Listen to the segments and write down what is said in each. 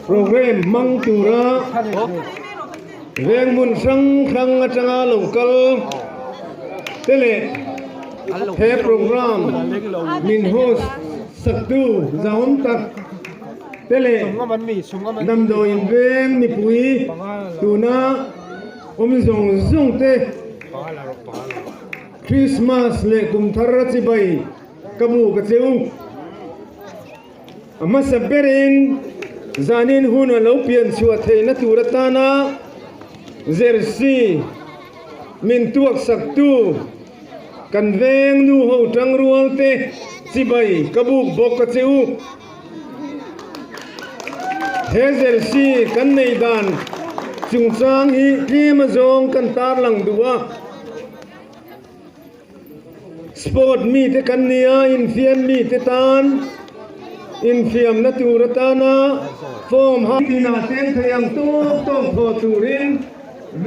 โปรแกรมมังตุระเรื่องมุนสังครั้งจังอาลงกลเตเลเทโปรแกรมมินโฮสสักดูจอมตักเตเลนำโดยเวงนิปุยตูน่าอมซงซงเตคริสต์มาสเลกุมทารัจิบัยกบูกเซวอามาสเบรินจานินหุนเลวเปลี่ยนชัวเทนตูรตานาเจอร์ซีมินตัวสักตูกันเวงนูหูจังรัวเตจิบัยกบูกบกเซวเฮเจอร์ซีกันในดานจุงจางฮีที่มาจงกันตาหลังดัวสปอร์ตมีเตกันเนียอินเฟียมมีเตตานอินเฟียมนัตูรตานาฟอร์มฮัตินาเตนขยังโตโตโพตูรินเว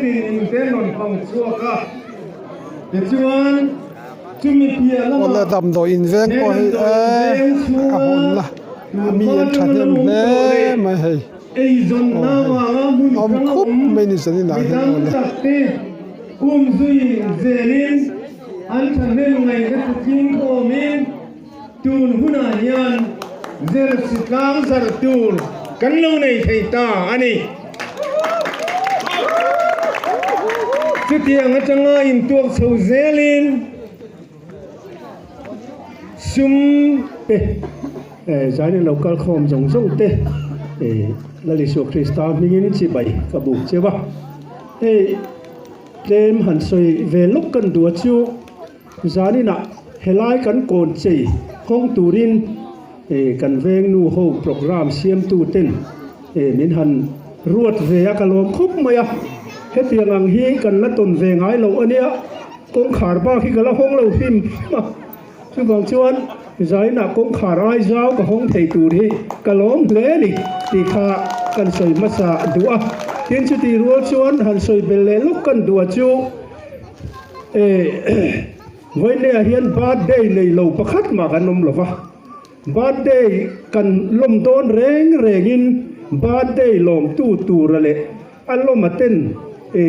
ทีอินเทนนฟังชัวกะเดชวันจุมีเพียละมาดำโดอินเวงก็ให้อาบุญละมีอันชัดเจนเลยไม่ให้อมคุบไม่นิสัยหนักเลยซุยเจลินอันฉันไม่ไงก็จิงโอมินตูนหุนายันเจอสิกางสารตูนกันโลในไทยตาอันนี้สุดที่งั้นจังอินตัวสูเจลินซุมใช้ในเราก็คอมจงส่งเตละลิสุคริสต์มีเงินสิบใบกระบุกใช่ปะเต็มหันสวยเวลุกันตัวชิวจานี่นะเฮลัยกันโกนเจห้องตูรินกันเวงนูโฮโปรแกรมเสียมตูเต้นมินหันรวดเวียกลมคุบมาอะเฮตียงฮีกันละตนเวงไอเราอันเนี้ยกงขาบ้าที่กันละห้องเราพิมซึ่งบางชวนใจนักกงขาไรเจ้ากับห้องเทตูที่กะล้มเละนี่ตีขากันสวยมาสะดัวเทียนชุดรัวชวนหันสวยเบลเลลุกกันดัวจูวันนี้เฮียนบาดเดย์ในเราประคัดมากันนมหรอวะบาดเดย์กันลมโดนแรงแรงนบาดเดย์ลมตู้ระเละอันลมมาเต้นเอ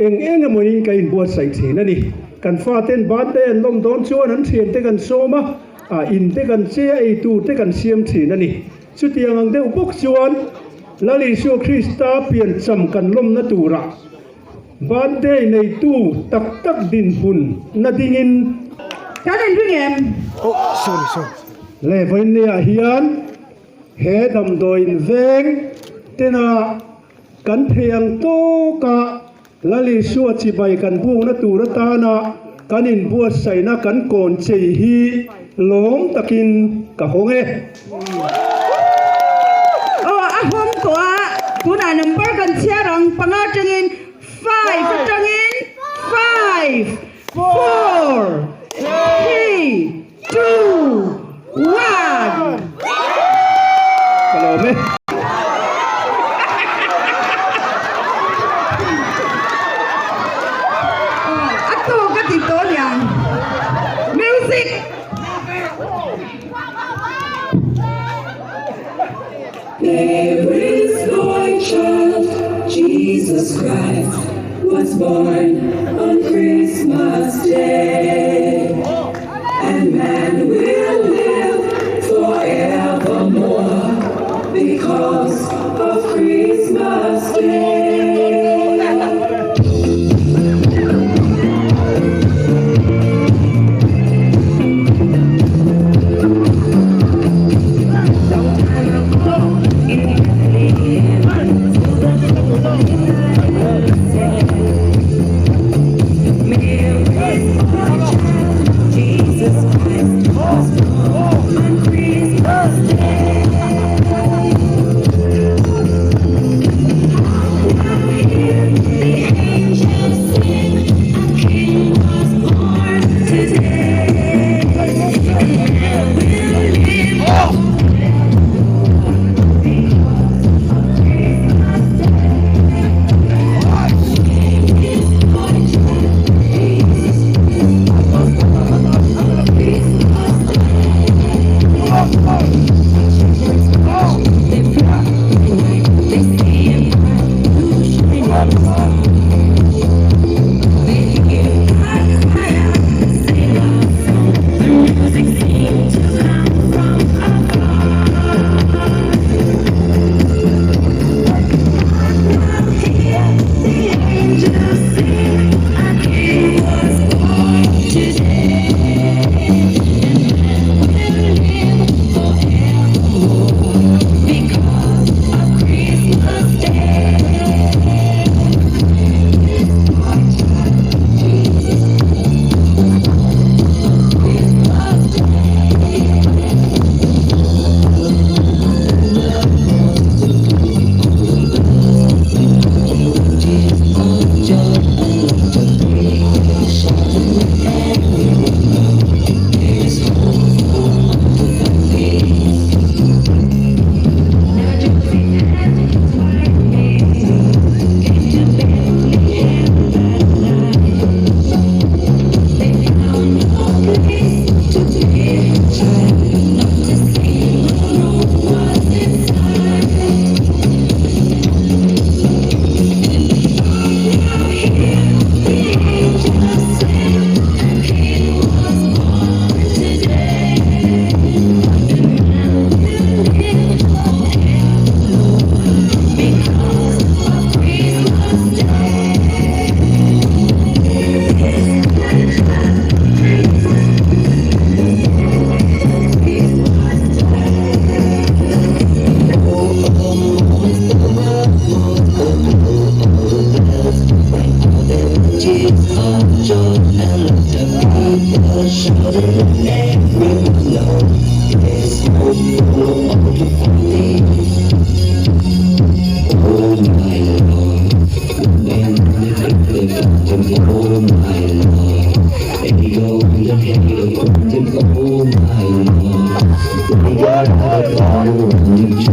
งมันยิงกันบัวใส่สีนั่นนี่กันฟ้าเต้นบาดเดย์ลมโดนชวนนั้นเสียนเตกันโซมาอินเตกันเสียตู้เตกันเสียมสีนั่นนี่สุดที่ยังเดียวพวกชวนละลิสุคริสต์เปลี่ยนจำกันลมนัตูระบาดเดย์ในตู้ตักดินหุ่นนาดิงินเจ้าเดินวิ่งเอ็มโอ้ sorry เลวันนี้เฮียนเฮดำโดยเวงเตน่ากันเพียงโตกะละลิสุจิบายกันบูนัตูรตานากันอินบัวใส่นักกันโกนเชีฮีหลงตะกินกะหงอาหงตัวผู้นายนัมเบอร์กันเชียรังปังอาจังอิน5จังอิน5 4 3 2 1กะโลเมอัตโตกันติดตัวอย่างมิวสิกThere is boy child, Jesus Christ was born on Christmas Day, and man will live forevermore because of Christmas Day.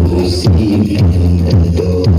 receive and adore.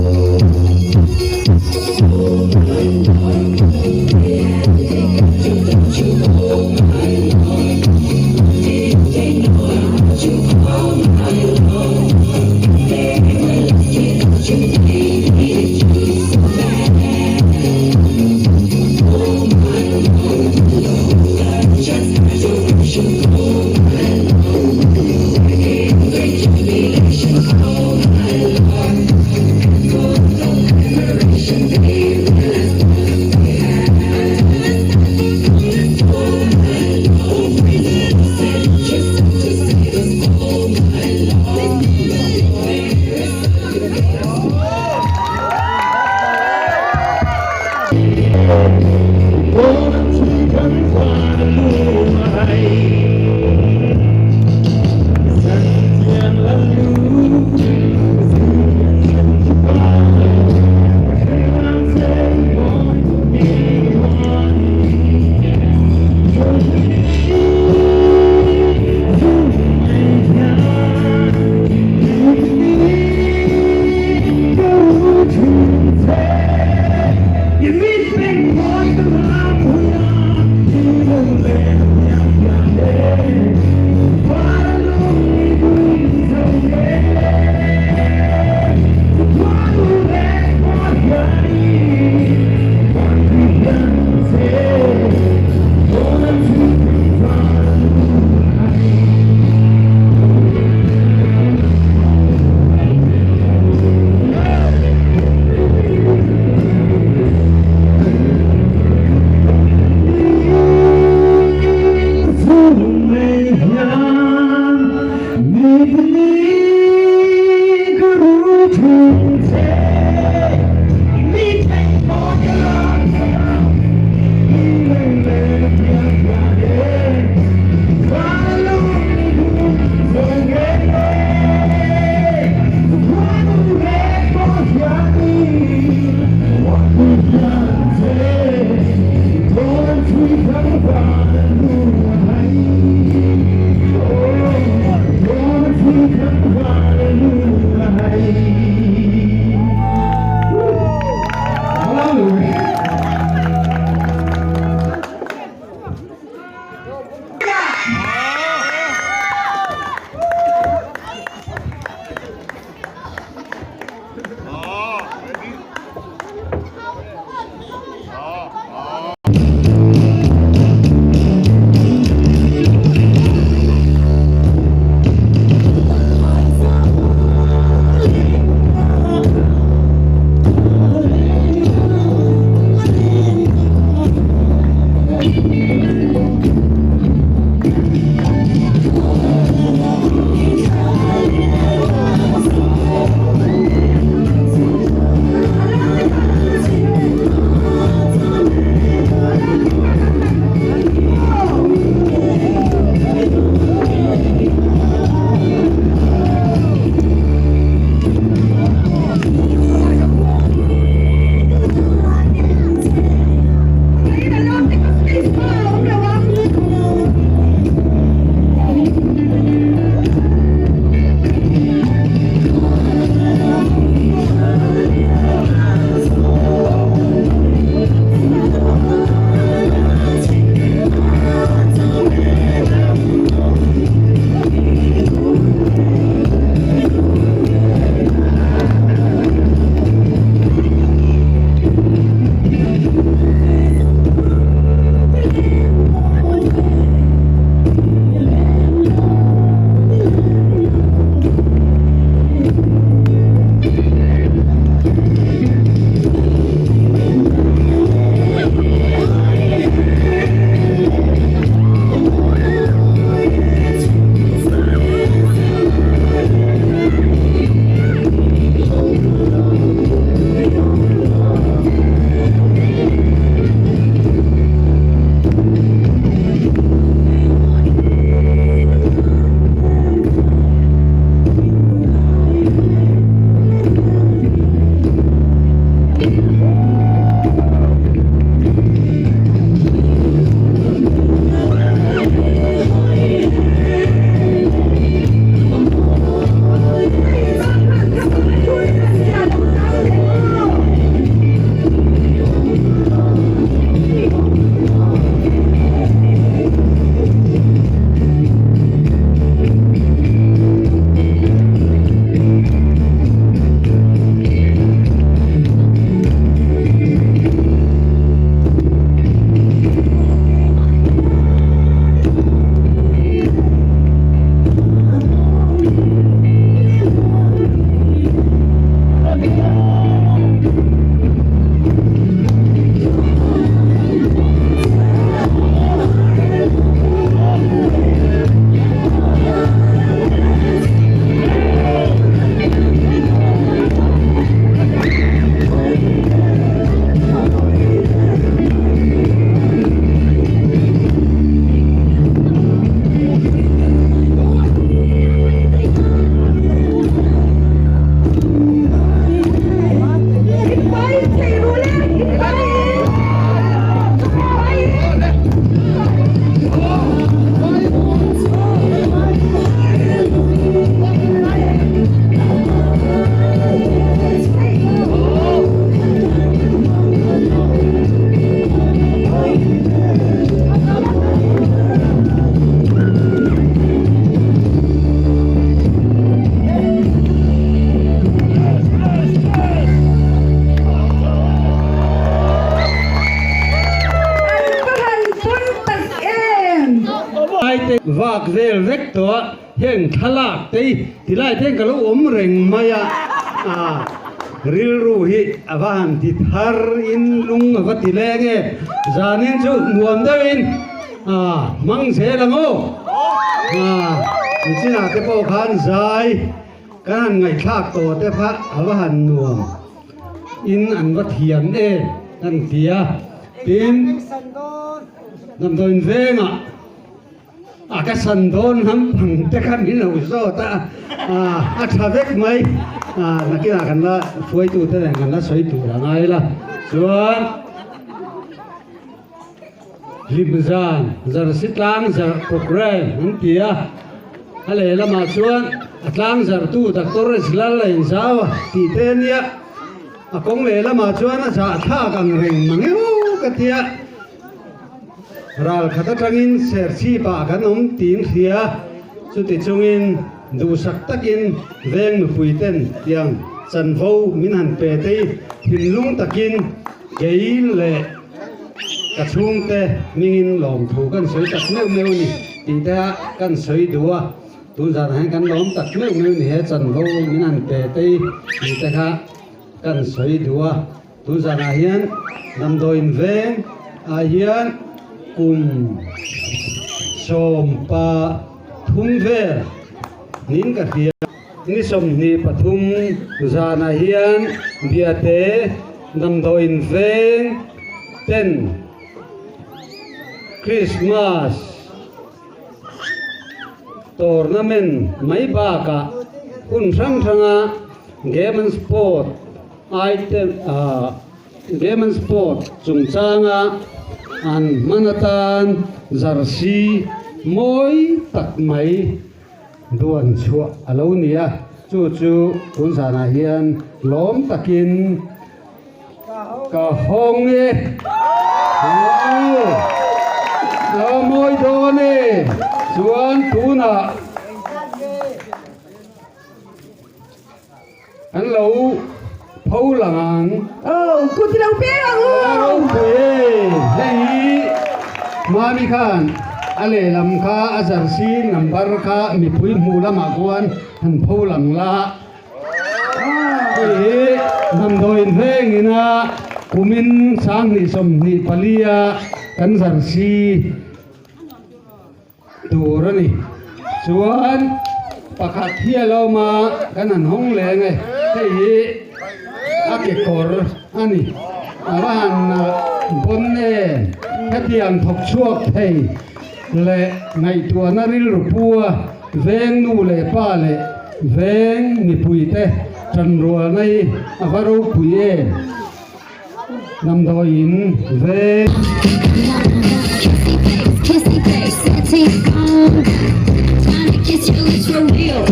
bak vel vek to heng thalak te tilai theng ka lo reng maya ril ru hi awan ti thar in lung avati lenge zanin chu nuam dawin mang se lango china te po khan zai kan ngai thak to te pha awan nuam in an va thiam e an tia tin nam doin venga cái sân đôn hâm bằng cái khăn đi nào rồi ta thà vết mấy là cái là gần là suy tu thế này gần là suy tu là ngay là xuống lim gian giờ sit lang giờ program những kia hay là mà xuống lang giờ tu đặc torres là lên sao thì tên nhá cũng lẽ là mà xuống nó sẽ tha càng rình mà nghe cái tia ral khata tangin serchi pa kanom tin khia chuti chungin du sak takin veng nu puiten tiang chan vo min han pe te hin lung takin geil le ka chung te mingin lom thu kan soi tak meu meu ni ti ta kan soi dua tu jan han kan lom tak meu meu ni he chan vo min han pe te ti ta kha kan soi dua tu jan a hian nam doin veng a hian som pa thum ve nin ka hia ni som ni pathum zana hian biate nam doin veng ten Christmas tournament mai ba ka kun sang sanga game and sport item game and sport chung changa an manatan zarsi moi tak mai duan chua alo nia chu kun sana hian lom takin ka hong e moi do ne chuan tuna an lo phâu lang cô thì đâu biết đâu mami khan ale lam kha azar si number kha mi pui mu lama kuan han phâu lang la nam doin veng ina kumin sang ni som ni palia kan zar si turani chuan pakhat hialo ma kan an hong le nge hei ake kor ani awan bonne hetian thok chuak thei le ngai tua na ril rupua veng nu le pa le veng mi puite chan rual nei avaro puye nam doin veng kissy face, sexy phone. Trying to kiss you, it's for real.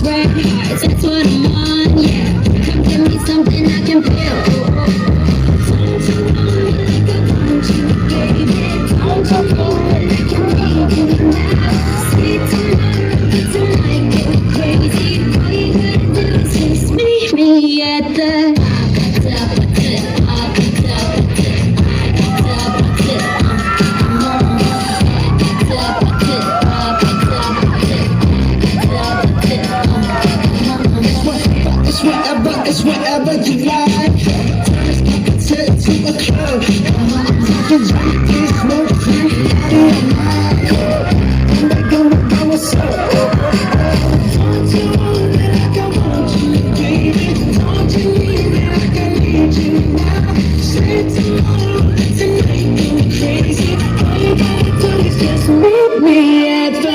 Red hearts, that's what I'm on, yeah. Come give me something I can feel. Don't you know me like I want you, baby? Don't you know me like I need you now? Sweet tonight get crazy. All you gotta do is just meet me at the whatever you like. Turn to a club. You drink this smoke, drink out of your mind. And they gonna go what's up. Don't you want me like I want you, baby? Don't you need me like I need you now? Say tomorrow, tonight go crazy. All you gotta do is just meet me at the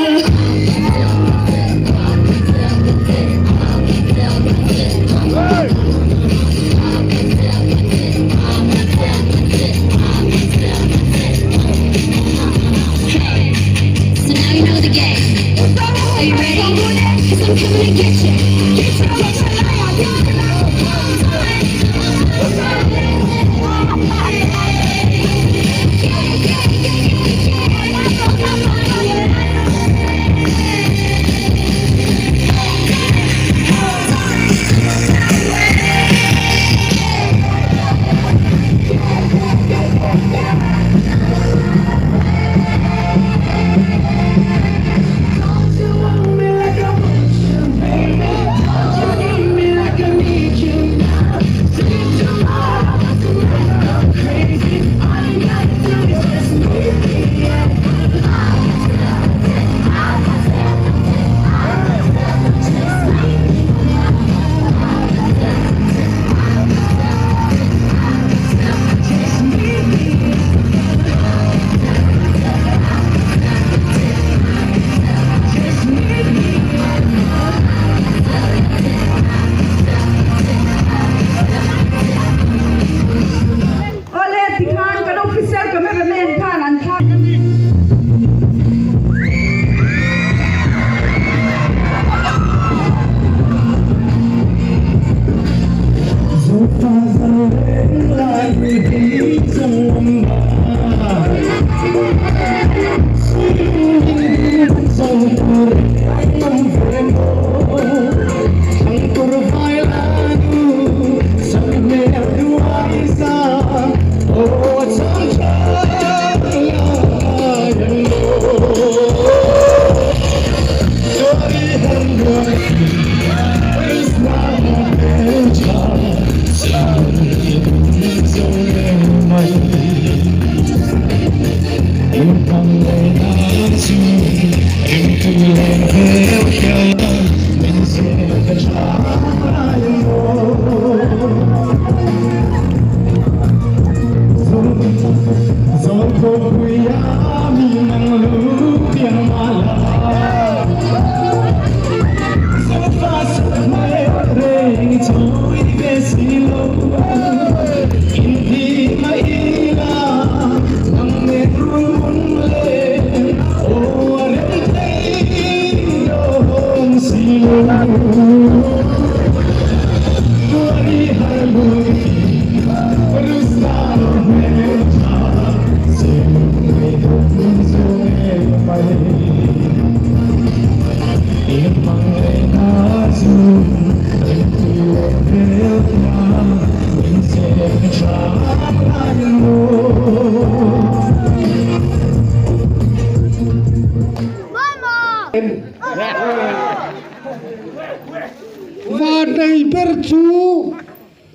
và đầy berchu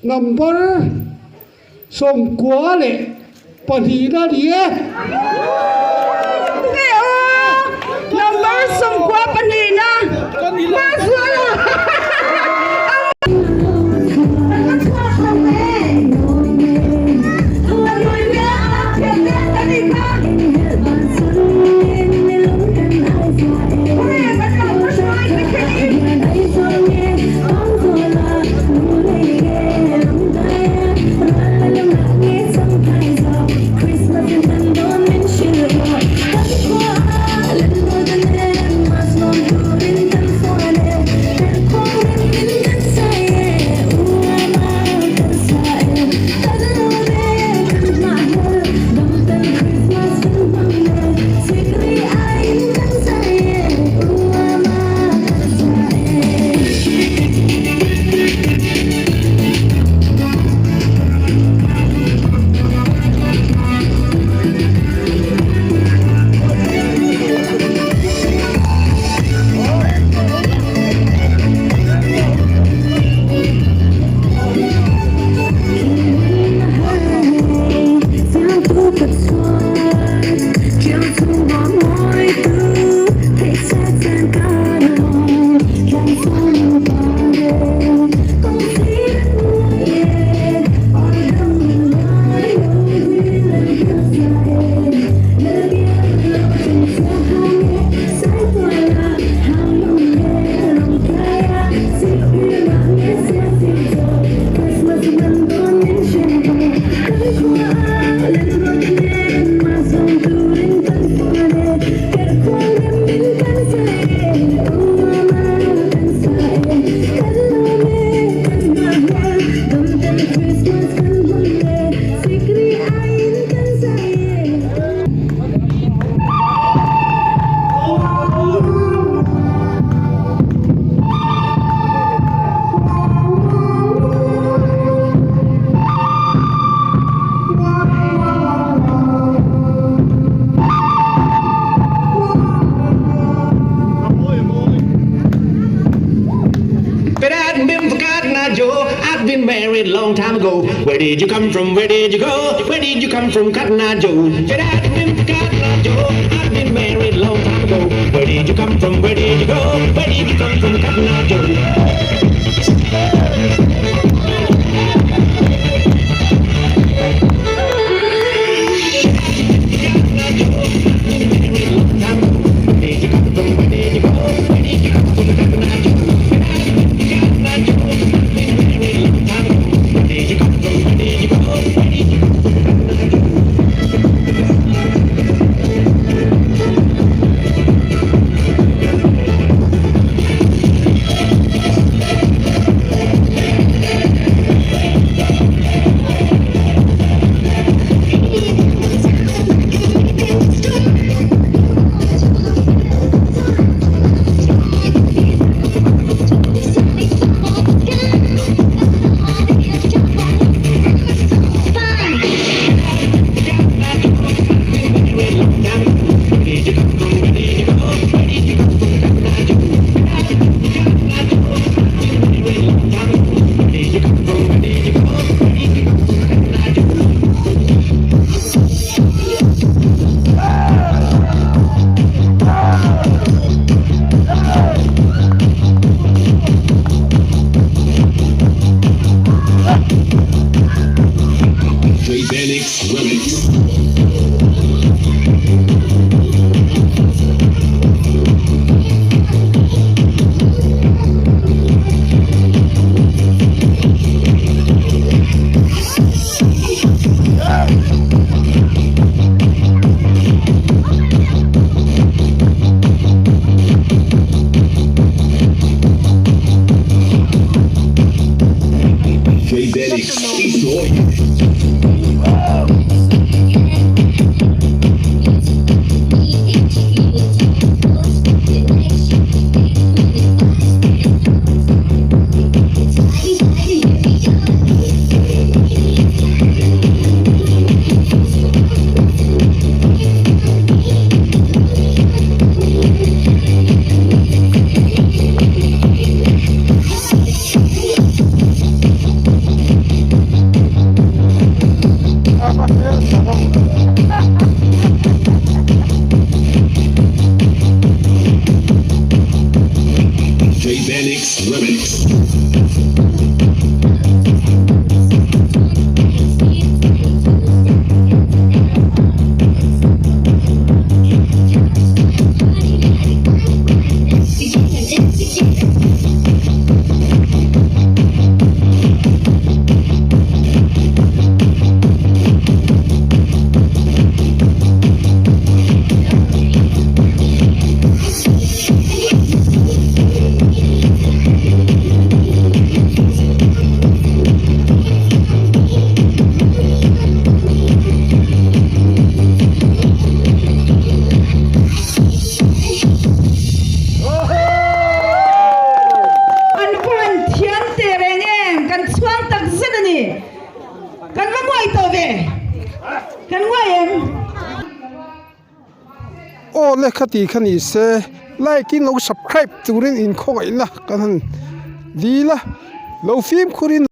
number som quá lệ pani ra dia Number sumkwa panina. Maswala. I've been married a long time ago. Where did you come from? Where did you go? Where did you come from, Cotton Eye Joe? I've been married a long time ago. Where did you come from? Where did you go? Where did you come from, Cotton Eye Joe? Benix, enjoy. Benix Remix. Kan ngoại tàu về kan ngoại em ô lê khát đi khăn đi xe like cái nấu subscribe tụi in khôi là cái thằng gì là lâu phim khurin